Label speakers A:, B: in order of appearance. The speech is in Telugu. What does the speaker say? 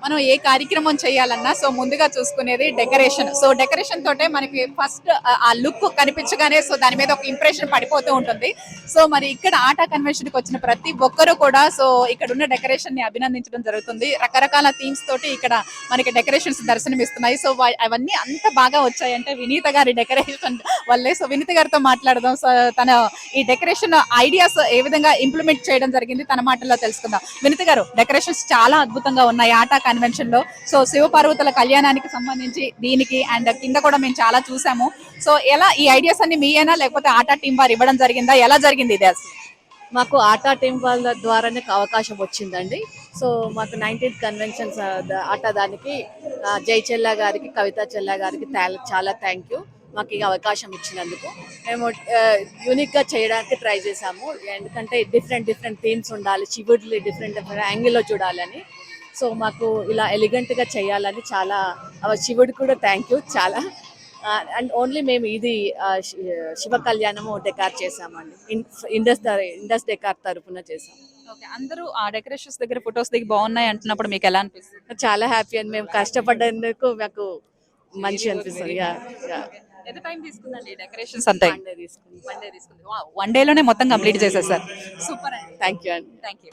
A: మనం ఏ కార్యక్రమం చేయాలన్నా సో ముందుగా చూసుకునేది డెకరేషన్. సో డెకరేషన్ తోటే మనకి ఫస్ట్ ఆ లుక్ కనిపించగానే సో దాని మీద ఒక ఇంప్రెషన్ పడిపోతూ ఉంటుంది. సో మరి ఇక్కడ ఆటా కన్వెన్షన్ కి వచ్చిన ప్రతి ఒక్కరు కూడా సో ఇక్కడ ఉన్న డెకరేషన్ ని అభినందించడం జరుగుతుంది. రకరకాల థీమ్స్ తోటి ఇక్కడ మనకి డెకరేషన్స్ దర్శనమిస్తున్నాయి. సో అవన్నీ అంత బాగా వచ్చాయంటే వినీత గారి డెకరేషన్ వల్లే. సో వినీత గారితో మాట్లాడదాం. సో తన ఈ డెకరేషన్ ఐడియాస్ ఏ విధంగా ఇంప్లిమెంట్ చేయడం జరిగింది తన మాటల్లో తెలుసుకుందాం. వినీత గారు, డెకరేషన్స్ చాలా అద్భుతంగా ఉన్నాయి ఆటా కన్వెన్షన్ లో. సో శివపార్వతుల కళ్యాణానికి సంబంధించి దీనికి అండ్ కింద కూడా మేము చాలా చూసాము. సో ఎలా ఈ ఐడియాస్ అన్ని మీయేనా లేకపోతే ఆటా టీం వారు ఇవ్వడం జరిగిందా, ఎలా జరిగింది ఇది అసలు?
B: మాకు ఆటా టీం వాళ్ళ ద్వారానే అవకాశం వచ్చిందండి. సో మాకు 19th కన్వెన్షన్స్ ఆటా దానికి జై చెల్లా గారికి, కవిత చెల్లా గారికి చాలా థ్యాంక్ యూ మాకు ఈ అవకాశం ఇచ్చినందుకు. మేము యూనిక్గా చేయడానికి ట్రై చేసాము, ఎందుకంటే డిఫరెంట్ థీమ్స్ ఉండాలి, శివుడిని డిఫరెంట్ యాంగిల్లో చూడాలని. సో మాకు ఇలా ఎలిగెంట్గా చేయాలని చాలా శివుడు కూడా థ్యాంక్ యూ చాలా. అండ్ ఓన్లీ మేము ఇది శివ కళ్యాణము డెకార్ చేసామండి, ఇండస్ డెకార్ తరఫున చేసాము.
A: ఓకే, అందరూ ఆ డెకరేషన్స్ దగ్గర ఫొటోస్ దిగి బాగున్నాయి అంటున్నప్పుడు మీకు ఎలా అనిపిస్తుంది?
B: చాలా హ్యాపీ అండి, మేము కష్టపడ్డందుకు మాకు మంచి అనిపిస్తుంది.
A: ఎంత టైం తీసుకుందండి డెకరేషన్స్ అంతా?
B: తీసుకుంది.
A: వన్ డేలోనే మొత్తం కంప్లీట్ చేసేసారు. సూపర్ అండి,
B: థ్యాంక్ యూ అండి.
A: Thank you.